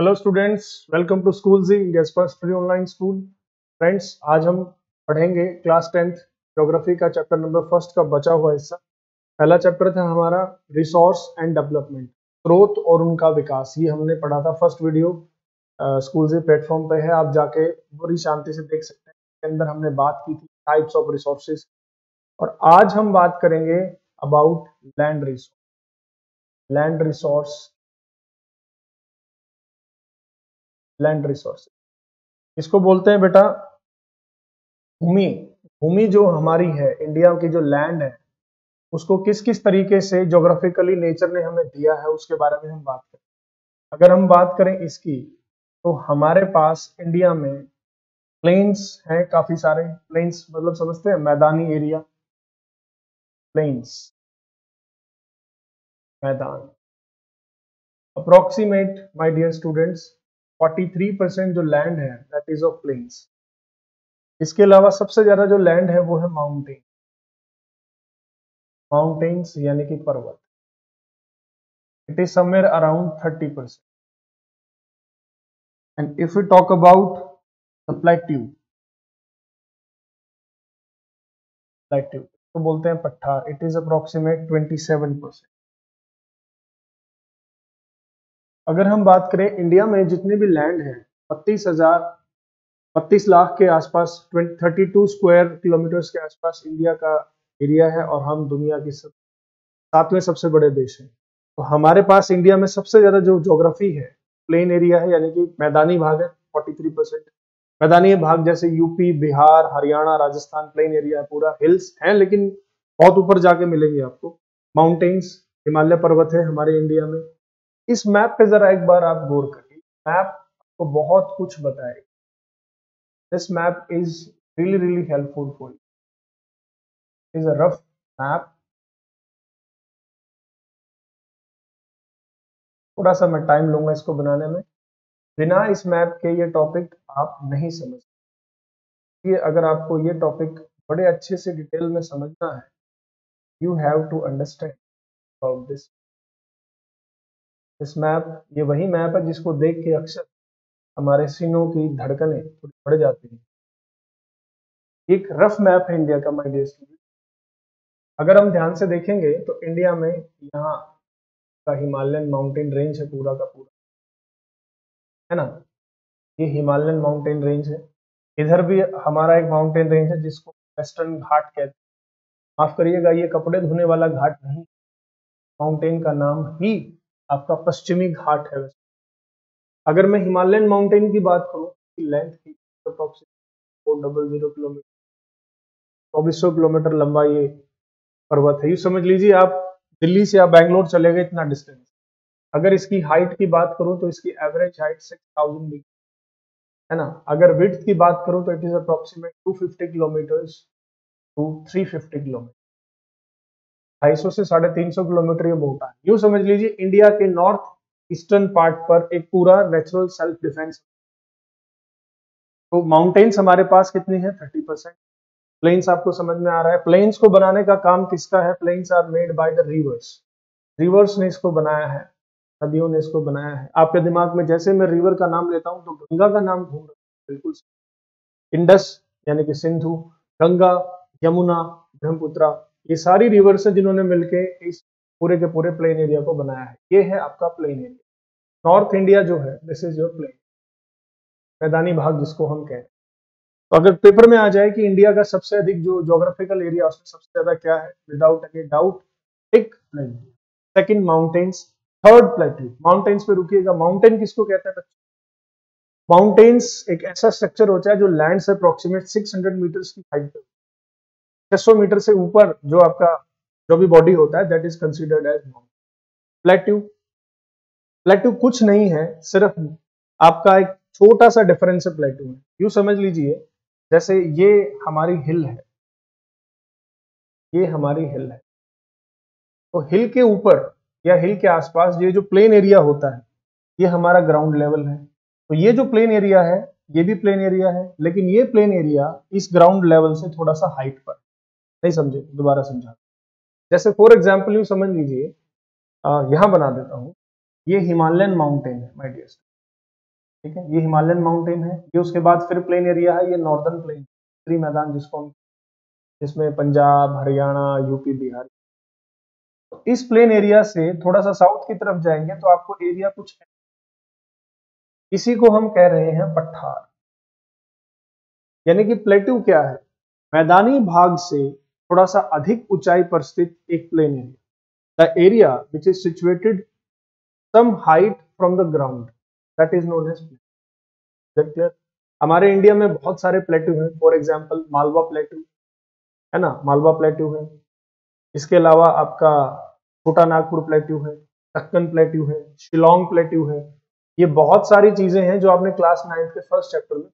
Hello students, welcome to school जी, India's first free online school. Friends, आज हम पढ़ेंगे क्लास 10th ज्योग्राफी का चैप्टर नंबर फर्स्ट का बचा हुआ हिस्सा। पहला चैप्टर था हमारा रिसोर्स एंड डेवलपमेंट, स्रोत और उनका विकास। ये हमने पढ़ा था, फर्स्ट वीडियो स्कूल जी प्लेटफॉर्म पे है, आप जाके बड़ी शांति से देख सकते हैं। इसके अंदर हमने बात की थी टाइप्स ऑफ रिसोर्सेज, और आज हम बात करेंगे about land resource. Land resource, land resource इसको बोलते हैं बेटा भूमि। भूमि जो हमारी है, इंडिया की जो लैंड है, उसको किस किस तरीके से ज्योग्राफिकली नेचर ने हमें दिया है, उसके बारे में हम बात करें। अगर हम बात करें इसकी, तो हमारे पास इंडिया में प्लेन्स हैं, काफी सारे प्लेन्स, मतलब समझते हैं मैदानी एरिया। प्लेन्स, मैदान। अप्रोक्सीमेट माय डियर स्टूडेंट्स 43% जो लैंड है दैट इज ऑफ प्लेन्स। इसके अलावा सबसे ज्यादा जो लैंड है वो है माउंटेन। माउंटेन्स यानी कि पर्वत। It is somewhere around 30%. And if we talk about the plateau तो बोलते हैं पठार, it is approximate 27%. अगर हम बात करें इंडिया में जितने भी लैंड है, 32 लाख के आसपास, 32 स्क्वायर किलोमीटर्स के आसपास इंडिया का एरिया है, और हम दुनिया की सातवें सबसे बड़े देश हैं। तो हमारे पास इंडिया में सबसे ज्यादा जो ज्योग्राफी है प्लेन एरिया है, यानी कि मैदानी भाग है 43%। मैदानी भाग जैसे UP, Bihar, Haryana, Rajasthan plain area है पूरा। हिल्स हैं लेकिन बहुत ऊपर जाके मिलेंगे आपको। माउंटेन्स, हिमालय पर्वत है हमारे इंडिया में। इस मैप पे जरा एक बार आप गौर करिए, मैप आपको बहुत कुछ बताएगा। This map is really really helpful for you. Is a rough map. थोड़ा सा मैं टाइम लूंगा इसको बनाने में। बिना इस मैप के ये टॉपिक आप नहीं समझ। ये अगर आपको ये टॉपिक बड़े अच्छे से डिटेल में समझना है, you have to understand about this map. ये वही मैप है जिसको देख के अक्सर हमारे सीनों की धड़कनें थोड़ी बढ़ जाती हैं। एक रफ मैप है इंडिया का, माय डियर स्टूडेंट। अगर हम ध्यान से देखेंगे तो इंडिया में यहाँ का हिमालयन माउंटेन रेंज है पूरा का पूरा, है ना। ये हिमालयन माउंटेन रेंज है। इधर भी हमारा एक माउंटेन रेंज है जिसको वेस्टर्न घाट कहते हैं। माफ करिएगा, ये कपड़े धोने वाला घाट नहीं, माउंटेन का नाम ही आपका पश्चिमी घाट है। अगर मैं हिमालयन माउंटेन की बात करूं, लेंथ की अप्रोक्सीमेट 400 किलोमीटर, 2400 किलोमीटर लंबा ये पर्वत है। ये समझ लीजिए आप दिल्ली से आप बैंगलोर चले गए, इतना डिस्टेंस। अगर इसकी हाइट की बात करूं तो इसकी एवरेज हाइट 6000 मीटर है ना। अगर विड्थ की बात करूं तो it is approximate 250 kilometres to 350 kilometre. 250 से 350 किलोमीटर ये मोटा है। यूं समझ लीजिए इंडिया के नॉर्थ ईस्टर्न पार्ट पर एक पूरा नेचुरल सेल्फ डिफेंस। तो माउंटेन्स हमारे पास कितनी है? 30%। प्लेन्स आपको समझ में आ रहा है। प्लेन्स को बनाने का काम किसका है? Plains are made by the rivers. Rivers ने इसको बनाया है, नदियों ने इसको बनाया है। आपके दिमाग में जैसे मैं रिवर का नाम लेता हूं तो गंगा का नाम घूम रहा है, बिल्कुल। इंडस यानी कि सिंधु, गंगा, यमुना, ब्रह्मपुत्रा, ये सारी रिवर्स हैं जिन्होंने मिलके इस पूरे के पूरे प्लेन एरिया को बनाया है। ये है आपका प्लेन एरिया। नॉर्थ इंडिया जो है, दिस इज योर प्लेन, मैदानी भाग जिसको हम कहते हैं। तो अगर पेपर में आ जाए कि इंडिया का सबसे अधिक जो ज्योग्राफिकल एरिया, उसमें सबसे ज्यादा क्या है, विदाउट एनी डाउट एक plain, second mountains, third plateau. Mountains पे रुकिएगा। माउंटेन किसको कहते हैं बच्चों? माउंटेन्स एक ऐसा स्ट्रक्चर होता है जो लैंड से अप्रोक्सीमेट 600 मीटर की हाइट पे, 600 मीटर से ऊपर जो आपका जो भी बॉडी होता है, that is considered as mountain. Plateau, plateau कुछ नहीं है, सिर्फ आपका एक छोटा सा डिफरेंस है प्लेट्यू में। यूं समझ लीजिए जैसे ये हमारी हिल है, ये हमारी हिल है, तो हिल के ऊपर या हिल के आसपास ये जो प्लेन एरिया होता है, ये हमारा ग्राउंड लेवल है। तो ये जो प्लेन एरिया है, ये भी प्लेन एरिया है, लेकिन ये प्लेन एरिया इस ग्राउंड लेवल से थोड़ा सा हाइट पर। नहीं समझे? दोबारा समझा। जैसे फॉर एग्जाम्पल यूं समझ लीजिए, यहां बना देता हूं, ये हिमालयन माउंटेन है माय डियर। ठीक है, ये हिमालयन माउंटेन है। ये उसके बाद फिर प्लेन एरिया है, ये नॉर्दर्न प्लेन, उत्तरी मैदान जिसको हम, जिसमें पंजाब, हरियाणा, यूपी, बिहार। तो इस प्लेन एरिया से थोड़ा सा साउथ की तरफ जाएंगे तो आपको एरिया कुछ है, इसी को हम कह रहे हैं पठार। यानी कि प्लेट्यू क्या है? मैदानी भाग से थोड़ा सा अधिक ऊंचाई पर स्थित एक plain area, the area which is situated some height from the ground, that is known as plateau. Clear? हमारे इंडिया में बहुत सारे प्लेट्यू हैं, फॉर एग्जांपल मालवा प्लेट्यू है ना, मालवा प्लेट्यू है। इसके अलावा आपका छोटा नागपुर प्लेट्यू है, दक्कन प्लेट्यू है, शिलोंग प्लेट्यू है। ये बहुत सारी चीजें हैं जो आपने क्लास 9 के फर्स्ट चैप्टर में।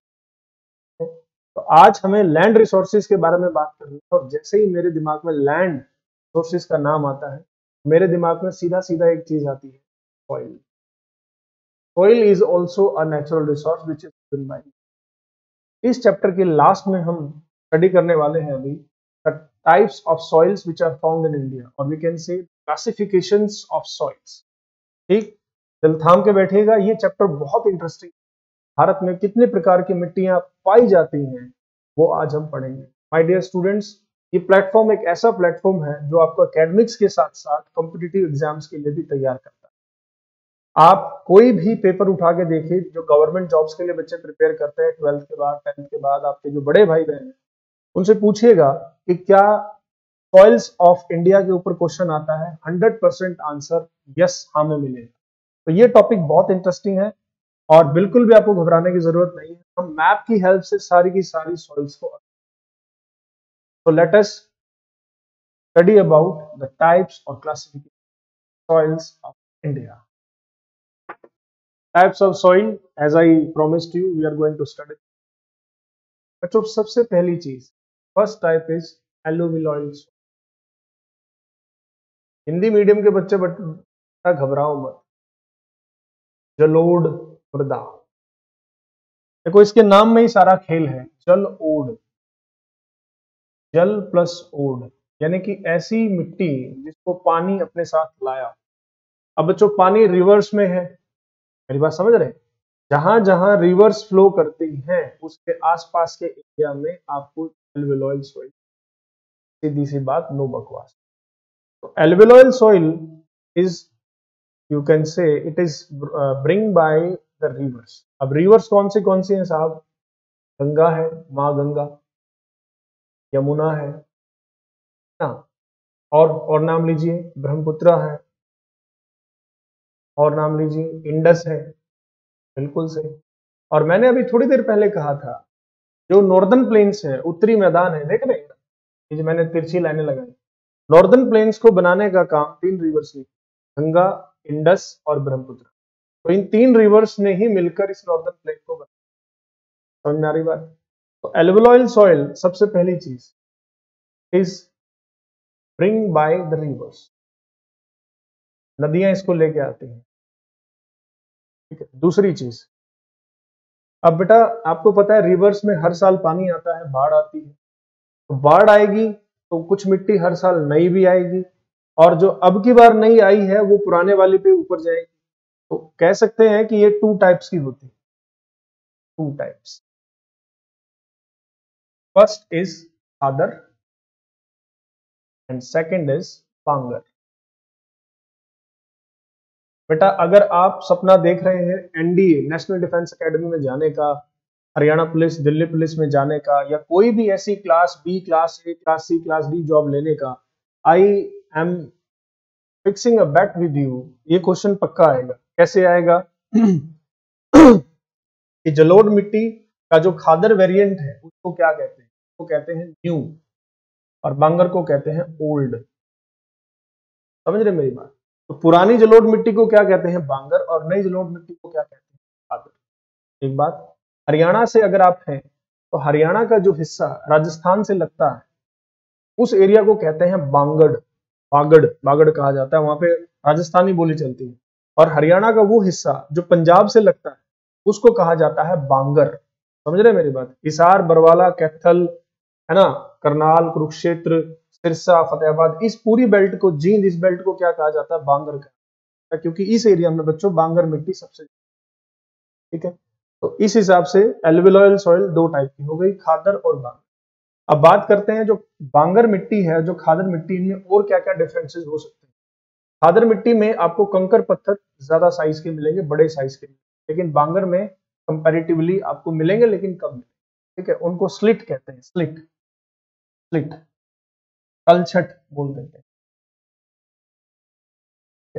तो आज हमें लैंड रिसोर्सेज के बारे में बात करनी है, और जैसे ही मेरे दिमाग में लैंड रिसोर्सेज का नाम आता है, मेरे दिमाग में सीधा सीधा एक चीज आती है, oil. Oil is also a natural resource which is given by. इस चैप्टर के लास्ट में हम स्टडी करने वाले हैं अभी the types of soils which are found in India, और we can say classifications of soils. ठीक, दिल थाम के बैठिएगा, ये चैप्टर बहुत इंटरेस्टिंग। भारत में कितने प्रकार की मिट्टियां पाई जाती हैं वो आज हम पढ़ेंगे। माय डियर स्टूडेंट्स, ये प्लेटफॉर्म एक ऐसा प्लेटफॉर्म है जो आपको एकेडमिक्स के साथ साथ कॉम्पिटिटिव एग्जाम्स के लिए भी तैयार करता है। आप कोई भी पेपर उठा के देखिए, जो गवर्नमेंट जॉब्स के लिए बच्चे प्रिपेयर करते हैं 12th के बाद, 10th के बाद, आपके जो बड़े भाई बहन हैं, उनसे पूछिएगा कि क्या सॉइल्स ऑफ इंडिया के ऊपर क्वेश्चन आता है, 100% आंसर यस, हाँ में मिलेगा। तो ये टॉपिक बहुत इंटरेस्टिंग है और बिल्कुल भी आपको घबराने की जरूरत नहीं है। हम मैप की हेल्प से सारी की सारी सॉइल्स को, तो let us study about the types और classification soils of India. Types of soil, as I promised you, we are going to study. बच्चों, सबसे पहली चीज, first type is alluvial soil. Hindi medium के बच्चे बच्चा घबराओ मत, जलोढ़ मृदा। देखो, इसके नाम में ही सारा खेल है, जल ओढ़, जल प्लस ओढ़, यानी कि ऐसी मिट्टी जिसको पानी अपने साथ लाया। अब बच्चों, पानी रिवर्स में है, मेरी बात समझ रहे हैं? जहां जहां रिवर्स फ्लो करती हैं उसके आसपास के एरिया में आपको एलुवियल सॉइल, सीधी सी बात, नो बकवास। तो alluvial soil is, you can say it is bring bye the reverse. अब रिवर्स कौन सी हैं साहब? गंगा है, माँ गंगा, यमुना है ना, और नाम लीजिए, ब्रह्मपुत्र है, और नाम लीजिए, इंडस है, बिल्कुल सही। और मैंने अभी थोड़ी देर पहले कहा था, जो नॉर्दर्न प्लेन्स है, उत्तरी मैदान है, देख रहे हैं ये जो मैंने तिरछी लाइनें लगाई, नॉर्दर्न प्लेन्स को बनाने का काम 3 रिवर्स ने, गंगा, इंडस और ब्रह्मपुत्र। तो इन 3 रिवर्स ने ही मिलकर इस नॉर्दर्न प्लेन को बनाया। समझ में आ रही बात? तो एलुवियल सॉइल, सबसे पहली चीज is bring bye the reverse, नदियां इसको लेके आती हैं। ठीक है, दूसरी चीज, अब बेटा आपको पता है रिवर्स में हर साल पानी आता है, बाढ़ आती है। तो बाढ़ आएगी तो कुछ मिट्टी हर साल नई भी आएगी, और जो अब की बार नई आई है वो पुराने वाली पे ऊपर जाएगी। तो कह सकते हैं कि ये 2 टाइप्स की होती है, 2 types. First is khadar and second is bangar. बेटा अगर आप सपना देख रहे हैं एनडीए, नेशनल डिफेंस एकेडमी में जाने का, हरियाणा पुलिस, दिल्ली पुलिस में जाने का, या कोई भी ऐसी class B, class A, class C, class D job लेने का, I am fixing a bet with you, ये क्वेश्चन पक्का आएगा। कैसे आएगा? कि जलोढ़ मिट्टी का जो खादर वेरिएंट है उसको क्या कहते हैं? उसको कहते हैं न्यू, और बांगर को कहते हैं ओल्ड। समझ रहे मेरी बात? तो पुरानी जलोढ़ मिट्टी को क्या कहते हैं? बांगर, और नई जलोढ़ मिट्टी को क्या कहते हैं? खादर। एक बात, हरियाणा से अगर आप हैं तो हरियाणा का जो हिस्सा राजस्थान से लगता है उस एरिया को कहते हैं बांगड़, बागड़ कहा जाता है, वहां पे राजस्थानी बोली चलती है। और हरियाणा का वो हिस्सा जो पंजाब से लगता है उसको कहा जाता है बांगर। समझ रहे मेरी बात? हिसार, बरवाला, कैथल, है ना, करनाल, कुरुक्षेत्र, सिरसा, फतेहाबाद, इस पूरी बेल्ट को, जींद, इस बेल्ट को क्या कहा जाता है? बांगर का, क्योंकि इस एरिया में बच्चों बांगर मिट्टी सबसे, ठीक है। तो इस हिसाब से एल्यूवियल सॉइल दो टाइप की हो गई, खादर और बांगर। अब बात करते हैं जो बांगर मिट्टी है, जो खादर मिट्टी, इनमें और क्या क्या डिफरेंसेस हो सकते हैं। खादर मिट्टी में आपको कंकर पत्थर ज्यादा साइज के मिलेंगे, बड़े साइज के मिलेंगे, लेकिन बांगर में कंपैरेटिवली आपको मिलेंगे लेकिन कम मिलेंगे। ठीक है, उनको स्लिट कहते हैं, स्लिट, स्लिट, तलछट बोल देते हैं।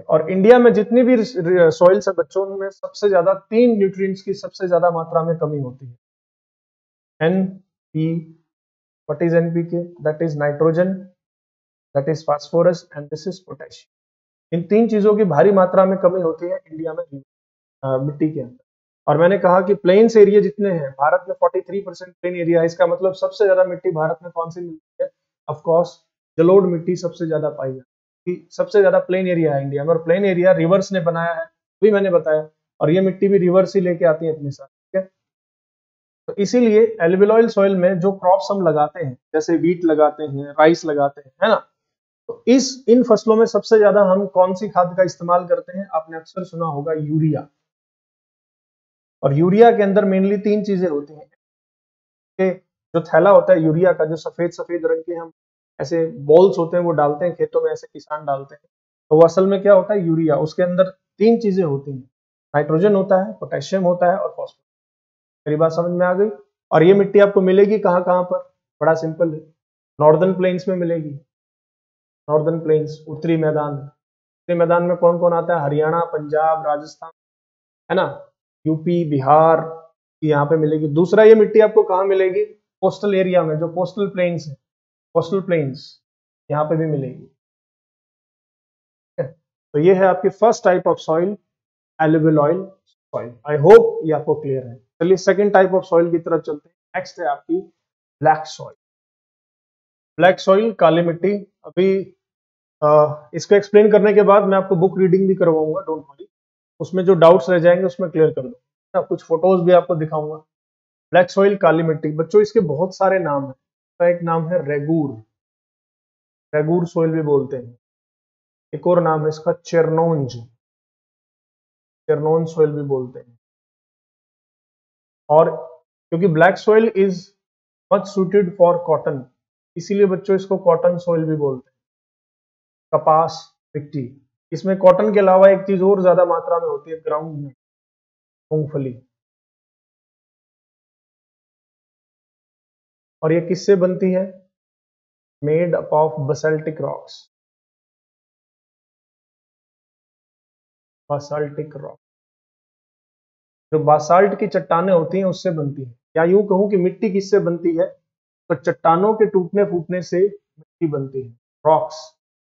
और इंडिया में जितनी भी सॉइल्स है बच्चों, उनमें सबसे ज्यादा तीन न्यूट्रिएंट्स की सबसे ज्यादा मात्रा में कमी होती है। NP, what is NPK? That is nitrogen, that is phosphorus and this is potassium. इन तीन चीजों की भारी मात्रा में कमी होती है इंडिया में मिट्टी के अंदर। और मैंने कहा कि प्लेन्स एरिया जितने हैं भारत में, 43% प्लेन एरिया है, इसका मतलब सबसे ज्यादा मिट्टी भारत में कौन सी मिलती है? ऑफ कोर्स जलोढ़ मिट्टी सबसे ज्यादा पाई जाती है। सबसे ज्यादा प्लेन एरिया है इंडिया में, और प्लेन एरिया रिवर्स ने बनाया है, अभी मैंने बताया, और ये मिट्टी भी रिवर्स ही लेके आती है अपने साथ। ठीक है, तो इसीलिए एल्यूवियल सॉइल में जो क्रॉप्स हम लगाते हैं, जैसे वीट लगाते हैं, राइस लगाते हैं, है ना, तो इन फसलों में सबसे ज्यादा हम कौन सी खाद का इस्तेमाल करते हैं? आपने अक्सर सुना होगा यूरिया। और यूरिया के अंदर मेनली तीन चीजें होती हैं। कि जो थैला होता है यूरिया का, जो सफेद सफेद रंग के हम ऐसे बॉल्स होते हैं वो डालते हैं खेतों में, ऐसे किसान डालते हैं, तो वो असल में क्या होता है? यूरिया। उसके अंदर तीन चीजें होती हैं, नाइट्रोजन होता है, पोटेशियम होता है और फॉस्फोरस। मेरी बात समझ में आ गई? और ये मिट्टी आपको मिलेगी कहाँ कहाँ पर? बड़ा सिंपल है, नॉर्दर्न प्लेन्स में मिलेगी। नॉर्दर्न प्लेन्स, उत्तरी मैदान। उत्तरी मैदान में कौन कौन आता है? हरियाणा, पंजाब, राजस्थान, है ना, यूपी, बिहार, यहाँ पे मिलेगी। दूसरा, ये मिट्टी आपको कहाँ मिलेगी? कोस्टल एरिया में, जो कोस्टल प्लेन्स है, कोस्टल प्लेन्स, यहाँ पे भी मिलेगी। तो ये है आपकी first type of soil, alluvial soil. I hope ये आपको क्लियर है। चलिए सेकंड टाइप ऑफ सॉइल की तरफ चलते हैं। नेक्स्ट है आपकी ब्लैक सॉइल। ब्लैक सॉइल, काली मिट्टी। अभी इसको एक्सप्लेन करने के बाद मैं आपको बुक रीडिंग भी करवाऊंगा, डोंट वरी। उसमें जो डाउट्स रह जाएंगे उसमें क्लियर कर दूंगा, कुछ फोटोज भी आपको दिखाऊंगा। ब्लैक सॉइल, काली मिट्टी, बच्चों इसके बहुत सारे नाम हैं। इसका एक नाम है रेगूर, रेगूर सॉइल भी बोलते हैं। एक और नाम है इसका चेरनोंज, चेरनोन सॉइल भी बोलते हैं। और क्योंकि black soil is much suited for cotton, इसीलिए बच्चों इसको कॉटन सॉइल भी बोलते हैं। कपास मिट्टी, इसमें कॉटन के अलावा एक चीज और ज्यादा मात्रा में होती है ग्राउंड में, मूंगफली। और ये किससे बनती है? Made up of basaltic rocks, basaltic rock. जो बासाल्ट की चट्टानें होती हैं उससे बनती है, या यूं कहूं कि मिट्टी किससे बनती है? तो चट्टानों के टूटने फूटने से मिट्टी बनती है, रॉक्स।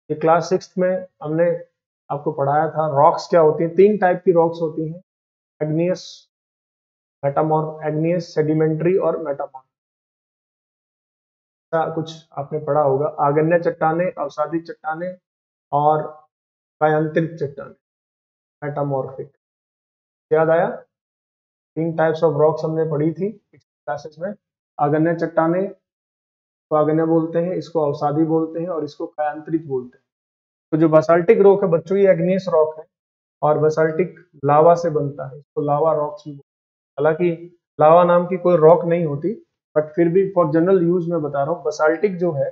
ये क्लास 6 में हमने आपको पढ़ाया था। रॉक्स क्या होती है? तीन टाइप की रॉक्स होती हैं, एग्नियस, एग्नियस, सेडिमेंट्री और मेटामॉर्फ। कुछ आपने पढ़ा होगा, आग्नेय चट्टाने, अवसादी चट्टाने और कायांतरिक चट्टाने, मेटामॉर्फिक। याद आया? तीन टाइप्स ऑफ रॉक्स हमने पढ़ी थी क्लासेस में। आग्नेय चट्टाने को आग्नेय बोलते हैं, इसको अवसादी बोलते हैं और इसको कायांतरित बोलते हैं। तो जो बासाल्टिक रॉक है बच्चों, ये एग्नियस रॉक है और बासाल्टिक लावा से बनता है, इसको लावा रॉक्स भी बोलते हैं। हालांकि लावा नाम की कोई रॉक नहीं होती, बट फिर भी फॉर जनरल यूज में बता रहा हूँ। बसाल्टिक जो है,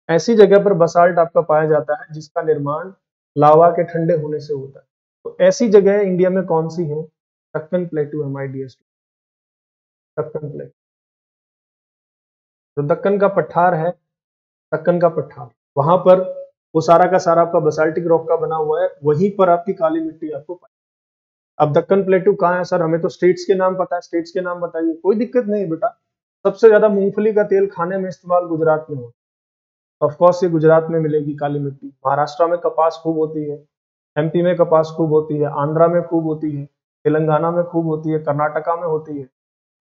ऐसी जगह पर बसाल्ट आपका पाया जाता है जिसका निर्माण लावा के ठंडे होने से होता है। तो ऐसी जगह इंडिया में कौन सी है? दक्कन प्लेटू है my dear student, Deccan plateau. जो दक्कन का पठार है, दक्कन का पठार, वहां पर वो सारा का सारा आपका बसाल्टिक रॉक का बना हुआ है, वहीं पर आपकी काली मिट्टी आपको पाई। अब दक्कन प्लेटू कहाँ है? सर हमें तो स्टेट्स के नाम पता है, स्टेट्स के नाम बताइए। कोई दिक्कत नहीं बेटा, सबसे ज्यादा मूंगफली का तेल खाने में इस्तेमाल गुजरात में होता है, ऑफ कोर्स ये गुजरात में मिलेगी काली मिट्टी। महाराष्ट्र में कपास खूब होती है, एमपी में कपास खूब होती है, आंध्रा में खूब होती है, तेलंगाना में खूब होती है, कर्नाटका में होती है।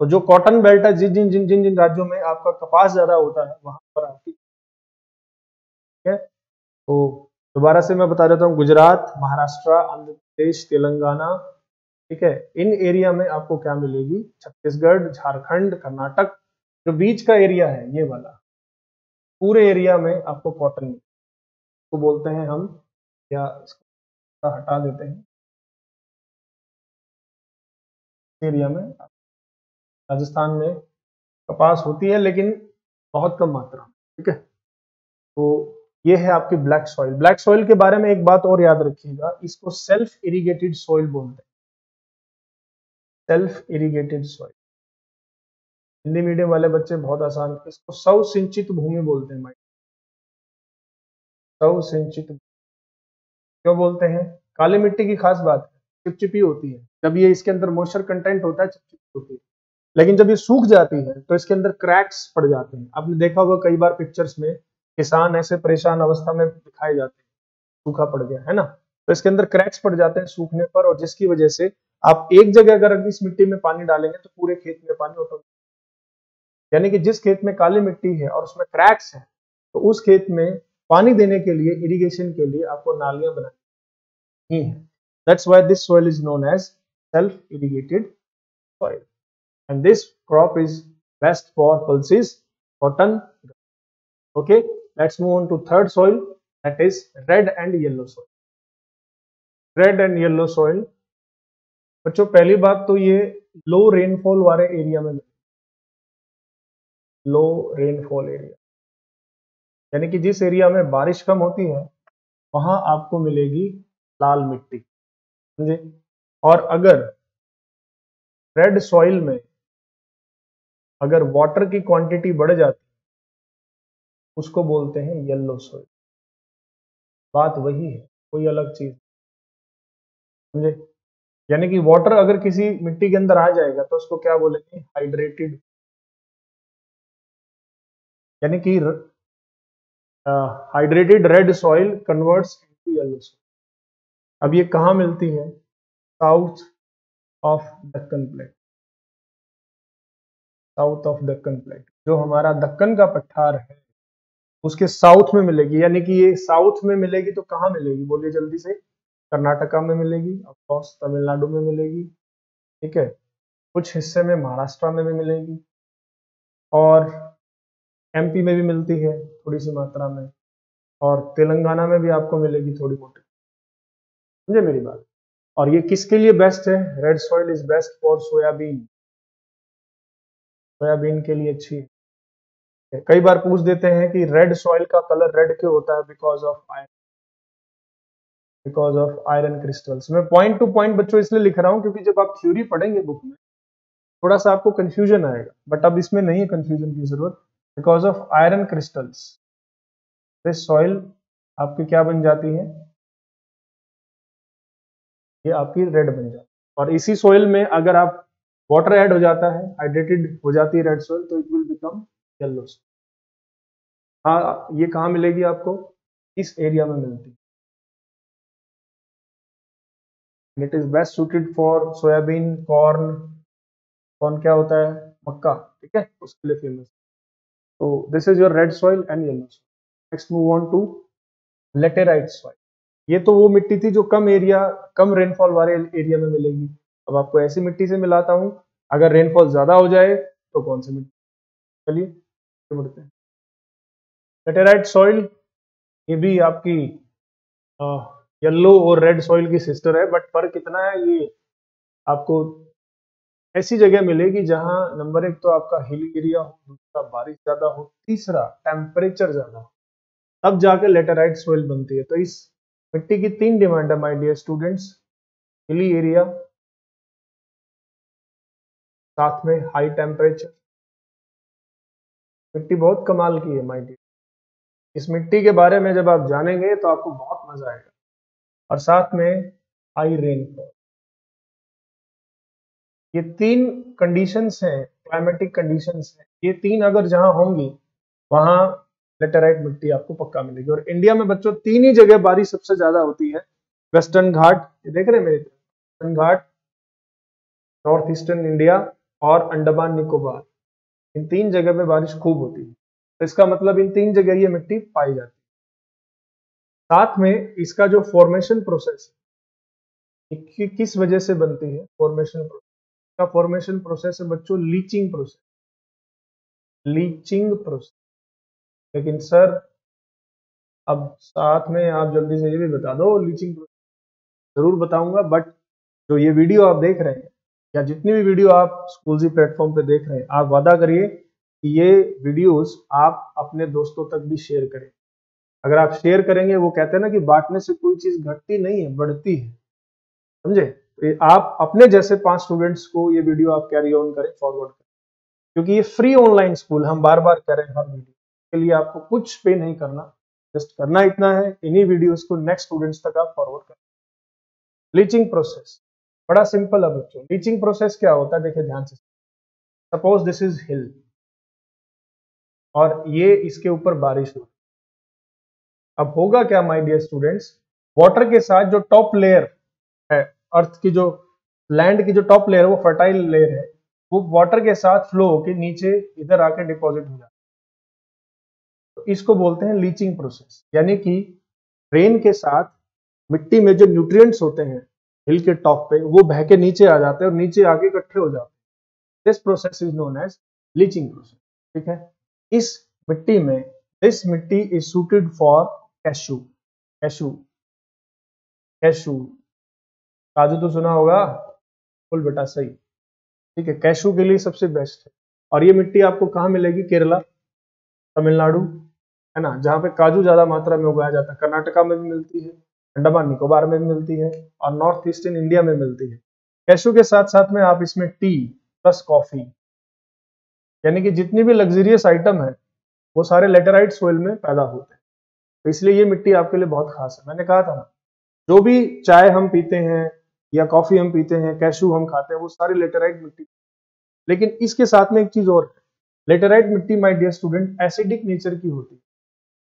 तो जो कॉटन बेल्ट है, जिन जिन जिन जिन जिन राज्यों में आपका कपास ज्यादा होता है वहां पर आपकी, ठीक है। तो दोबारा से मैं बता देता हूँ, गुजरात, महाराष्ट्र, आंध्र प्रदेश, तेलंगाना, ठीक है, इन एरिया में आपको क्या मिलेगी? छत्तीसगढ़, झारखंड, कर्नाटक, जो बीच का एरिया है ये वाला, पूरे एरिया में आपको कॉटन को बोलते हैं हम, या इसको हटा देते हैं, एरिया में राजस्थान में कपास होती है लेकिन बहुत कम मात्रा में, ठीक है। तो ये है आपकी ब्लैक सॉइल। ब्लैक सॉइल के बारे में एक बात और याद रखिएगा, इसको सेल्फ इरिगेटेड सॉइल बोलते हैं, self irrigated soil. Hindi medium वाले बच्चे बहुत आसान, इसको सौ सिंचित भूमि बोलते हैं, सौ सिंचित क्यों बोलते हैं? काली मिट्टी की खास बात है चिपचिपी होती है, जब ये इसके अंदर मॉइस्चर कंटेंट होता है चिपचिपी होती है, लेकिन जब ये सूख जाती है तो इसके अंदर क्रैक्स पड़ जाते हैं। आपने देखा होगा कई बार पिक्चर्स में किसान ऐसे परेशान अवस्था में दिखाए जाते हैं, सूखा पड़ गया है ना, तो इसके अंदर क्रैक्स पड़ जाते हैं सूखने पर, और जिसकी वजह से आप एक जगह अगर इस मिट्टी में पानी डालेंगे तो पूरे खेत में पानी ऑटोमेटिक, यानी कि जिस खेत में काली मिट्टी है और उसमें क्रैक्स है तो उस खेत में पानी देने के लिए, इरिगेशन के लिए आपको नालियां बनानी ही है। That's why this soil is known as self irrigated soil, and this crop is best for pulses, cotton. Okay, let's move on to third soil, that is red and yellow soil. Red and yellow soil बच्चों, पहली बात तो ये लो rainfall वाले area में, लो rainfall area यानी कि जिस एरिया में बारिश कम होती है वहां आपको मिलेगी लाल मिट्टी, समझे। और अगर रेड सॉइल में अगर वाटर की क्वांटिटी बढ़ जाती है उसको बोलते हैं येलो सॉइल। बात वही है, कोई अलग चीज, समझे। यानी कि वाटर अगर किसी मिट्टी के अंदर आ जाएगा तो उसको क्या बोलेंगे? हाइड्रेटेड, यानी कि hydrated red soil converts into yellow soil. अब ये कहाँ मिलती है? South of Deccan plate, south of Deccan plate, जो हमारा दक्कन का पठार है उसके साउथ में मिलेगी। यानी कि ये साउथ में मिलेगी तो कहाँ मिलेगी बोलिए जल्दी से? कर्नाटका में मिलेगी, ऑफ कोर्स तमिलनाडु में मिलेगी, ठीक है, कुछ हिस्से में महाराष्ट्र में भी मिलेगी, और एमपी में भी मिलती है थोड़ी सी मात्रा में, और तेलंगाना में भी आपको मिलेगी थोड़ी मोटी, समझे मेरी बात। और ये किसके लिए बेस्ट है? Red soil is best for soybean, soybean के लिए अच्छी है। कई बार पूछ देते हैं कि रेड सॉइल का कलर रेड क्यों होता है? Because of iron, because of iron crystals. मैं पॉइंट टू पॉइंट बच्चों इसलिए लिख रहा हूं क्योंकि जब आप थ्योरी पढ़ेंगे बुक में थोड़ा सा आपको कंफ्यूजन आएगा, बट अब इसमें नहीं है कंफ्यूजन की जरूरत। Because of iron crystals this soil आपकी क्या बन जाती है? ये आपकी रेड बन जाती है। और इसी सॉइल में अगर आप वाटर ऐड हो जाता है, हाइड्रेटेड हो जाती है रेड सॉइल, तो it will become yellow soil. हाँ, ये कहाँ मिलेगी आपको? इस एरिया में मिलती है। It is best suited for soybean, corn. Corn क्या होता है? मक्का, ठीक है, उसके लिए फेमस। तो this is your red soil and yellow soil. Next move on to laterite soil. ये तो वो मिट्टी थी जो कम एरिया, कम रेनफॉल वाले एरिया में मिलेगी। अब आपको ऐसी मिट्टी से मिलाता हूं, अगर रेनफॉल ज्यादा हो जाए तो कौन सी मिट्टी? चलिए बढ़ते हैं। लेटेराइट सॉइल ये भी आपकी येलो और रेड सॉइल की सिस्टर है, बट फर्क कितना है? ये आपको ऐसी जगह मिलेगी जहां नंबर एक तो आपका हिल एरिया हो, दूसरा बारिश ज्यादा हो, तीसरा टेम्परेचर ज्यादा हो, तब जाके लेटेराइट सॉइल बनती है। तो इस मिट्टी की तीन डिमांड है my dear students: hilly area, साथ में हाई टेम्परेचर। मिट्टी बहुत कमाल की है माय डियर, इस मिट्टी के बारे में जब आप जानेंगे तो आपको बहुत मजा आएगा। और साथ में हाई रेनफॉल, ये तीन कंडीशंस हैं, क्लाइमेटिक कंडीशंस हैं, ये तीन अगर जहां होंगी वहां लेटेराइट मिट्टी आपको पक्का मिलेगी। और इंडिया में बच्चों तीन ही जगह बारिश सबसे ज्यादा होती है: वेस्टर्न घाट, ये देख रहे हैं मेरे, वेस्टर्न घाट, नॉर्थ ईस्टर्न इंडिया, और अंडमान निकोबार। इन तीन जगह पे बारिश खूब होती है, तो इसका मतलब इन तीन जगह ये मिट्टी पाई जाती है। साथ में इसका जो फॉर्मेशन प्रोसेस है, किस वजह से बनती है फॉर्मेशन प्रोसेस? का फॉर्मेशन प्रोसेस है बच्चों लीचिंग प्रोसेस, लीचिंग प्रोसेस। लेकिन सर अब साथ में आप जल्दी से ये भी बता दो लीचिंग प्रोसेस। जरूर बताऊंगा, बट जो ये वीडियो आप देख रहे हैं या जितनी भी वीडियो आप स्कूलजी प्लेटफॉर्म पे देख रहे हैं, आप वादा करिए कि ये वीडियोस आप अपने दोस्तों तक भी शेयर करें। अगर आप शेयर करेंगे, वो कहते हैं ना कि बांटने से कोई चीज घटती नहीं है, बढ़ती है, समझे? तो आप अपने जैसे 5 स्टूडेंट्स को ये वीडियो आप कैरी ऑन करें, फॉरवर्ड करें, क्योंकि ये फ्री ऑनलाइन स्कूल, हम बार बार कह रहे हैं हर वीडियो के लिए, आपको कुछ पे नहीं करना, जस्ट करना इतना है, इन्हीं वीडियोस को नेक्स्ट स्टूडेंट्स तक आप फॉरवर्ड करें। लीचिंग प्रोसेस बड़ा सिंपल है बच्चों। लीचिंग प्रोसेस क्या होता है, देखिए ध्यान से। सपोज दिस इज हिल और ये इसके ऊपर बारिश हो, अब होगा क्या माय डियर स्टूडेंट्स, वाटर के साथ जो टॉप लेयर है, अर्थ की जो लैंड की जो टॉप लेयर है, वो फर्टाइल लेयर है, वो वाटर के साथ फ्लो होकर नीचे इधर आके डिपॉजिट हो जाता है। तो इसको बोलते हैं लीचिंग प्रोसेस, यानी कि रेन के साथ मिट्टी में जो न्यूट्रिएंट्स होते हैं हिल के टॉप पे, वो बह के नीचे आ जाते हैं और नीचे आके इकट्ठे हो जाते हैं। This process is known as leaching process. ठीक है, इस मिट्टी में, दिस मिट्टी is suited for cashew. Cashew cashew काजू तो सुना होगा, फुल बेटा सही। ठीक है, कैशू के लिए सबसे बेस्ट है। और ये मिट्टी आपको कहाँ मिलेगी? केरला, तमिलनाडु, है ना, जहाँ पे काजू ज्यादा मात्रा में उगाया जाता है। कर्नाटका में भी मिलती है, अंडमान निकोबार में भी मिलती है, और नॉर्थ ईस्टर्न इंडिया में मिलती है। कैशू के साथ साथ में आप इसमें टी प्लस कॉफी, यानी कि जितनी भी लग्जरियस आइटम है वो सारे लेटेराइट सोइल में पैदा होते हैं। तो इसलिए ये मिट्टी आपके लिए बहुत खास है। मैंने कहा था ना, जो भी चाय हम पीते हैं या कॉफी हम पीते हैं, कैशू हम खाते हैं, वो सारी लेटेराइट मिट्टी। लेकिन इसके साथ में एक चीज और है, लेटेराइट मिट्टी my dear student acidic nature की होती है।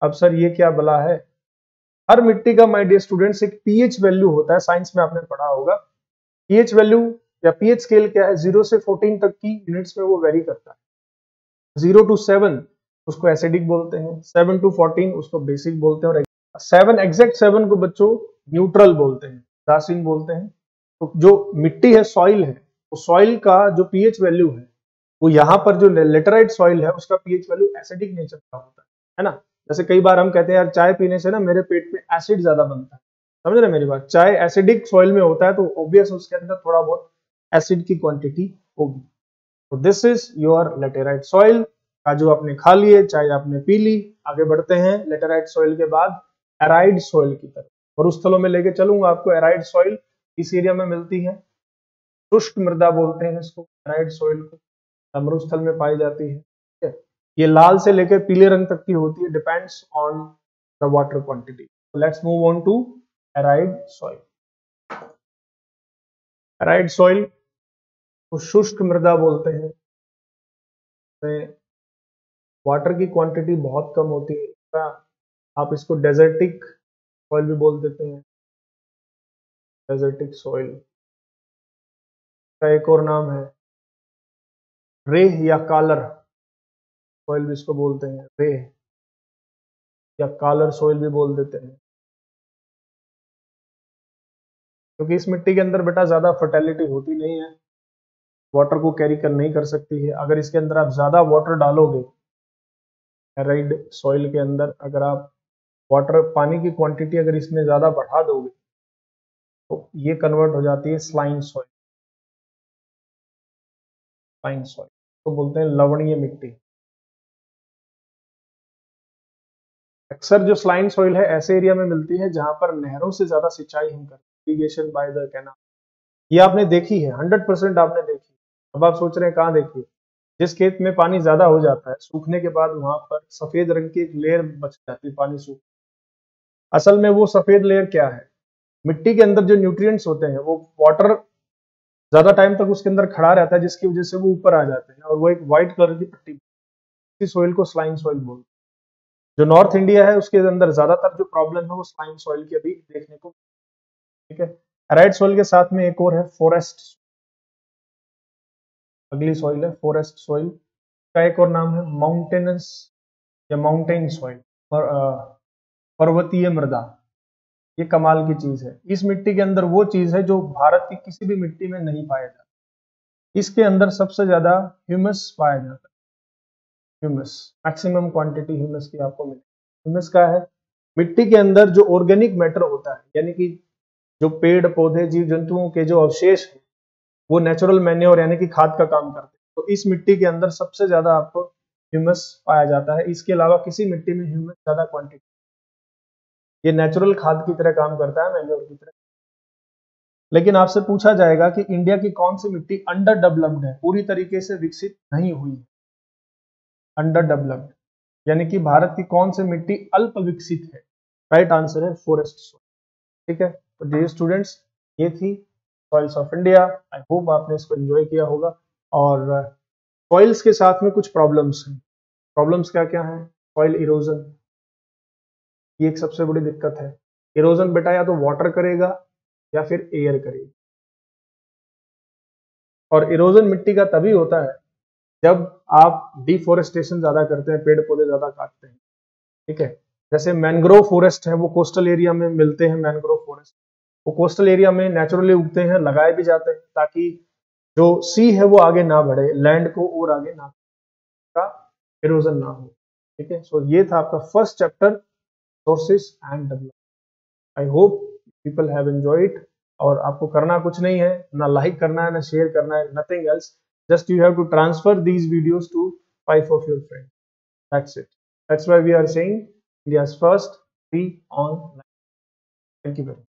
अब सर ये क्या बला है? हर मिट्टी का माय डियर स्टूडेंट्स एक पीएच वैल्यू होता है, साइंस में आपने पढ़ा होगा। पीएच वैल्यू या पीएच स्केल क्या है? 0 से 14 तक की यूनिट्स में वो वेरी करता है। 0 to 7 उसको एसिडिक बोलते हैं, 7 to 14 उसको बेसिक बोलते हैं, और 7 एग्जैक्ट 7 को बच्चों न्यूट्रल बोलते हैं, उदासीन बोलते हैं। तो जो मिट्टी है, सॉइल है, तो सॉइल का जो पीएच वैल्यू है, वो यहाँ पर जो लेटराइट सॉइल है उसका पीएच वैल्यू एसिडिक नेचर का होता है ना। जैसे कई बार हम कहते हैं यार चाय पीने से ना मेरे पेट में एसिड ज्यादा बनता है, समझ रहे मेरी बात? चाय एसिडिक सॉइल में होता है, तो ऑब्वियस उसके अंदर थोड़ा बहुत एसिड की क्वांटिटी होगी। तो this is your laterite soil. काजू आपने खा लिए, चाय आपने पी ली, आगे बढ़ते हैं लेटेराइट सॉइल के बाद एराइड सॉइल की तरफ। और उस स्थलों में लेके चलूंगा आपको। एराइड सॉइल इस एरिया में मिलती है, शुष्क मृदा बोलते हैं इसको, एराइड सॉइल को, मरुस्थल में पाई जाती है। ठीक है, ये लाल से लेकर पीले रंग तक की होती है, depends on the water quantity. Let's move on to arid soil. Arid soil को शुष्क मृदा बोलते हैं, में वाटर की क्वांटिटी बहुत कम होती है। आप इसको डेजर्टिक सॉइल भी बोल देते हैं, डेजर्टिक सॉइल का एक और नाम है रेह या कालर सॉइल भी इसको बोलते हैं, रेह या कालर सॉइल भी बोल देते हैं। क्योंकि इस मिट्टी के अंदर बेटा ज्यादा फर्टिलिटी होती नहीं है, वाटर को कैरी कर नहीं कर सकती है। अगर इसके अंदर आप ज्यादा वाटर डालोगे, एराइड सॉइल के अंदर अगर आप वाटर, पानी की क्वांटिटी अगर इसमें ज्यादा बढ़ा दोगे, तो ये कन्वर्ट हो जाती है स्लाइन सॉइल। स्लाइन सॉइल तो बोलते हैं लवणीय मिट्टी। अक्सर जो स्लाइन सॉइल है ऐसे एरिया में मिलती है जहां पर नहरों से ज्यादा सिंचाई हम करते हैं, इरिगेशन बाय द कैनाल। ये आपने देखी है, 100% आपने देखी। अब आप सोच रहे हैं कहाँ देखी? जिस खेत में पानी ज्यादा हो जाता है, सूखने के बाद वहां पर सफेद रंग की एक लेयर बच जाती है, पानी सूख। असल में वो सफेद लेयर क्या है? मिट्टी के अंदर जो न्यूट्रिएंट्स होते हैं, वो वाटर ज्यादा टाइम तक उसके अंदर खड़ा रहता है, जिसकी वजह से वो ऊपर आ जाते हैं और वो एक व्हाइट कलर की पट्टी, इसी सॉइल को स्लाइन सॉइल बोलते हैं। जो नॉर्थ इंडिया है उसके अंदर ज्यादातर जो प्रॉब्लम है वो स्लाइन सॉइल की अभी देखने को। ठीक है, एराइड सॉइल के साथ में एक और है फॉरेस्ट, अगली सॉइल है फॉरेस्ट सॉइल का एक और नाम है माउंटेनस या माउंटेन सॉइल, पर्वतीय मृदा। ये कमाल की चीज है, इस मिट्टी के अंदर वो चीज है जो भारत की किसी भी मिट्टी में नहीं पाया जाता। इसके अंदर सबसे ज्यादा ह्यूमस पाया जाता है, ह्यूमस, मैक्सिमम क्वांटिटी ह्यूमस की आपको मिलेगी। ह्यूमस का है मिट्टी के अंदर जो ऑर्गेनिक मैटर होता है, यानी कि जो पेड़ पौधे जीव जंतुओं के जो अवशेष हैं, वो नेचुरल मैन्योर यानी कि खाद का काम करते हैं। तो इस मिट्टी के अंदर सबसे ज्यादा आपको ह्यूमस पाया जाता है। इसके अलावा किसी मिट्टी में ह्यूमस ज्यादा क्वांटिटी, ये नेचुरल खाद की तरह काम करता है, मैन्योर की तरह। लेकिन आपसे पूछा जाएगा कि इंडिया की कौन सी मिट्टी अंडर डेवलप्ड है, पूरी तरीके से विकसित नहीं हुई है। अंडर डेवलप्ड यानी कि भारत की कौन सी मिट्टी अल्प विकसित है? राइट आंसर है फॉरेस्ट सॉइल। ठीक है, तो डियर स्टूडेंट्स, ये थी soils of India. I hope आपने इसको एंजॉय किया होगा। और सॉइल्स के साथ में कुछ प्रॉब्लम्स हैं। प्रॉब्लम्स क्या क्या हैं? सॉइल इरोजन, ये एक सबसे बड़ी दिक्कत है। इरोजन बेटा या तो वाटर करेगा या फिर एयर करेगा। और इरोजन मिट्टी का तभी होता है जब आप डिफोरेस्टेशन ज्यादा करते हैं, पेड़ पौधे ज्यादा काटते हैं। ठीक है, जैसे मैंग्रोव फॉरेस्ट है, वो कोस्टल एरिया में मिलते हैं। मैंग्रोव फॉरेस्ट वो कोस्टल एरिया में नेचुरली उगते हैं, लगाए भी जाते हैं ताकि जो सी है वो आगे ना बढ़े, लैंड को और आगे ना का इरोजन ना हो। ठीक है, सो ये था आपका first chapter, sources and development. I hope people have enjoyed. और आपको करना कुछ नहीं है, ना लाइक करना है, ना शेयर करना है, nothing else. Just you have to transfer these videos to 5 of your friends. That's it. That's why we are saying India's first free online. Thank you very much.